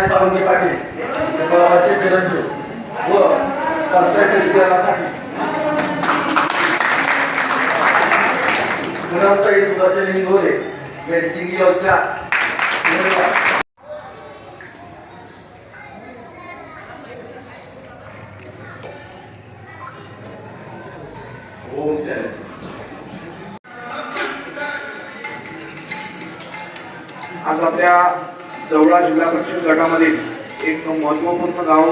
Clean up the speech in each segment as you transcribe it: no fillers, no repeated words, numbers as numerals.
सावंगी पाटील चिरंजीव व पंचायत सुदर्शन इंगोरे वेडसिंगी योजना आज आपल्या जवळा जिल्हा परिषद गटामध्ये एक महत्त्वपूर्ण गाव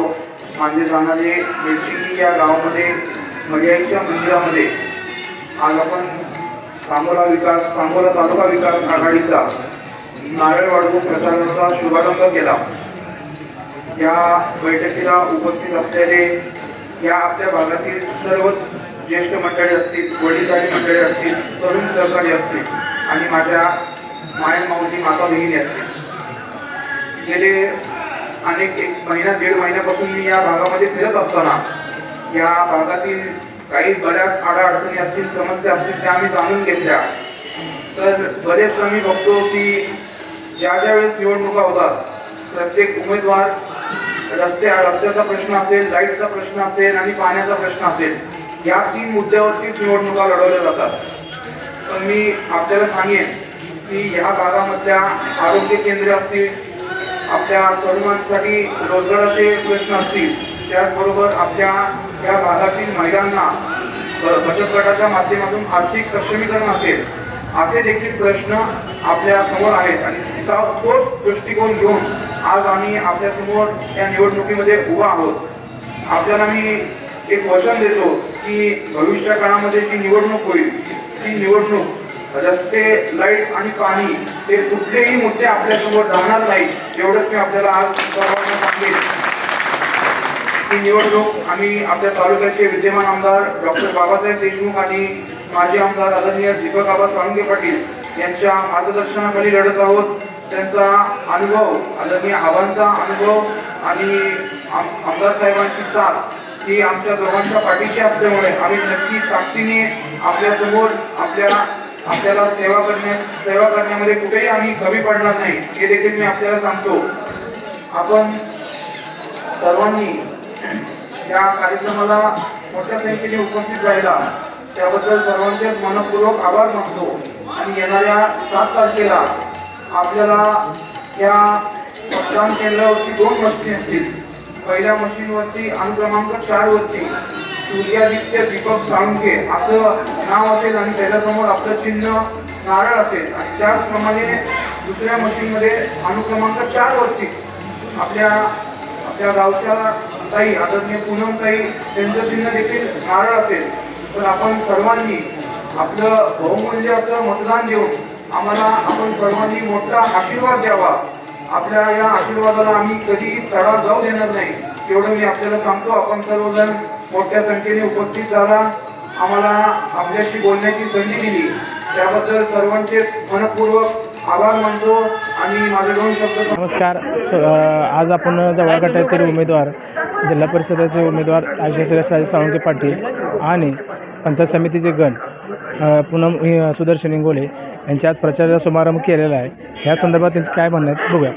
मानले जाणारे वेडसिंगी या गावामध्ये मर्याईच्या मंदिरामध्ये आज आपण सांगोला तालुका विकास आघाडीचा नारळ वाढवून प्रचाराचा शुभारंभ केला। या बैठकीला उपस्थित असलेले या आपल्या भागातील सर्वच ज्येष्ठ मंडळी असतील, वडीलधारी मंडळी असतील, तरुण सहकारी असतील आणि माझ्या माय माऊली माता बहिणी असतील। गेले एक महिना दीड महिन्यापासून मी या भागामध्ये फिरत असताना या भागातील काही बऱ्याच अडचणी असतील, समस्या असतील त्या आम्ही जाणून घेतल्या। तर बरेच आम्ही बघतो की ज्या वेळेस निवडणुका होतात प्रत्येक उमेदवार रस्त्याचा प्रश्न असेल, लाईटचा प्रश्न असेल आणि पाण्याचा प्रश्न असेल, या तीन मुद्द्यावरतीच निवडणुका लढवल्या जातात। पण मी आपल्याला सांगेन की या भागामधल्या आरोग्य केंद्र असतील, आपल्या तरुणांसाठी रोजगाराचे प्रश्न असतील, त्याचबरोबर आपल्या या भागातील महिलांना बचत गटाच्या माध्यमातून आर्थिक सक्षमीकरण असेल, असे देखील प्रश्न आपल्या समोर आहेत आणि तोच दृष्टिकोन घेऊन आज आम्ही आपल्या समोर या निवडणुकीमध्ये उभा आहोत। आपल्याला मी एक वचन देतो की भविष्य काळामध्ये जी निवडणूक होईल ती निवडणूक रस्ते, लाईट आणि पाणी हे कुठलेही मुद्दे आपल्या समोर राहणार नाही, एवढंच मी आपल्याला आज सर्वांना सांगेन। ही निवडणूक आम्ही आपल्या तालुक्याचे विद्यमान आमदार डॉक्टर बाबासाहेब देशमुख आणि माजी आमदार आदरणीय दीपक आबा साळुंखे पाटील यांच्या मार्गदर्शनाखाली लढत आहोत। त्यांचा अनुभव, आदरणीय आबांचा अनुभव आणि आमदार साहेबांची साथ ही आमच्या दोघांच्या पाठीशी असल्यामुळे आम्ही नक्की ताकदीने आपल्या समोर आपल्याला सेवा करण्यामध्ये कुठेही आम्ही कमी पडणार नाही, हे देखील मी आपल्याला सांगतो। आपण सर्वांनी या कार्यक्रमाला मोठ्या संख्येने उपस्थित राहिला त्याबद्दल सर्वांचे मनपूर्वक आभार मानतो आणि येणाऱ्या 7 तारखेला आपल्याला या मतदान केंद्रावरती 2 मशीन असतील। पहिल्या मशीनवरती अनुक्रमांक 4 वरती सूर्यादित्य दीपक साळुंखे असं नाव असेल आणि त्याच्यासमोर आपलं चिन्ह नारळ असेल आणि त्याचप्रमाणे दुसऱ्या मशीनमध्ये अनुक्रमांक 4 वरती आपल्या गावच्या ताई आदरणीय पूनम ताई त्यांचं चिन्ह देखील नारळ असेल। तर आपण सर्वांनी आपलं बहुमूल्य असं मतदान देऊन आपण सर्वांनी मोठा आशीर्वाद द्यावा। आपल्या या आशीर्वादाला आम्ही कधी तडा जाऊ देणार नाही, एवढं मी आपल्याला सांगतो। आपण सर्वजण मोठ्या संख्येने उपस्थित झाला, आम्हाला आपल्याशी बोलण्याची संधी दिली, त्याबद्दल सर्वांचे मनपूर्वक आभार मानतो आणि माझे 2 शब्द। नमस्कार। आज आपण जवळ गटातील उमेदवार जिल्हा परिषदेचे उमेदवार राजे साळुंखे पाटील आणि पंचायत समितीचे गण पूनम सुदर्शन इंगोले यांच्या आज प्रचाराचा समारंभ केलेला आहे. ह्या संदर्भात त्यांचं काय म्हणणं आहे बघूया.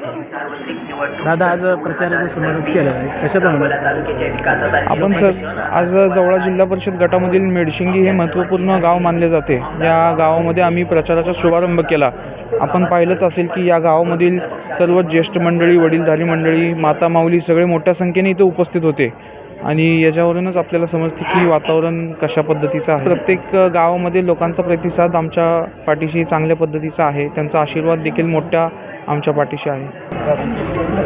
दादा, आज प्रचाराचा समारंभ केलेला आहे, कशात म्हणणं? आपण आज जवळा जिल्हा परिषद गटामधील मेडशिंगी हे महत्त्वपूर्ण गाव मानले जाते. या गावामध्ये आम्ही प्रचाराचा शुभारंभ केला. आपण पाहिलंच असेल की या गावामधील सर्व ज्येष्ठ मंडळी, वडीलधारी मंडळी, माता माऊली सगळे मोठ्या संख्येने इथे उपस्थित होते आणि याच्यावरूनच आपल्याला समजते की वातावरण कशा पद्धतीचं आहे. प्रत्येक गावामध्ये लोकांचा प्रतिसाद आमच्या पाठीशी चांगल्या पद्धतीचा आहे. त्यांचा आशीर्वाद देखील मोठ्या आमच्या पाठीशी आहे.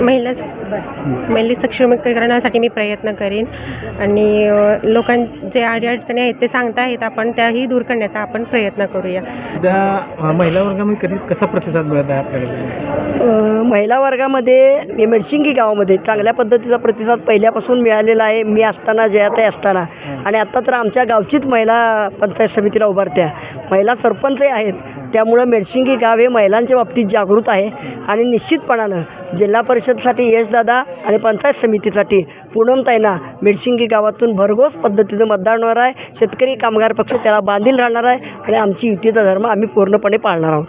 महिला सक्षमीकरणासाठी मी प्रयत्न करीन आणि लोकांचे अडीअडचणी आहेत ते सांगता आहेत, आपण त्याही दूर करण्याचा आपण प्रयत्न करूया. सध्या महिला वर्गामध्ये कसा प्रतिसाद मिळत आहे आपल्याला? महिला वर्गामध्ये मेडशिंगी गावामध्ये चांगल्या पद्धतीचा प्रतिसाद पहिल्यापासून मिळालेला आहे. मी असताना, जयाताई असताना आणि आत्ता तर आमच्या गावचीच महिला पंचायत समितीला उभारत्या महिला सरपंचही आहेत. त्यामुळं मेडशिंगी गाव हे महिलांच्या बाबतीत जागृत आहे आणि निश्चितपणानं जिल्हा परिषदसाठी यशदादा आणि पंचायत समितीसाठी पूनमताईंना मेडशिंगी गावातून भरघोस पद्धतीचं मतदान होणार आहे. शेतकरी कामगार पक्ष त्याला बांधील राहणार आहे आणि आमची युतीचा धर्म आम्ही पूर्णपणे पाळणार आहोत.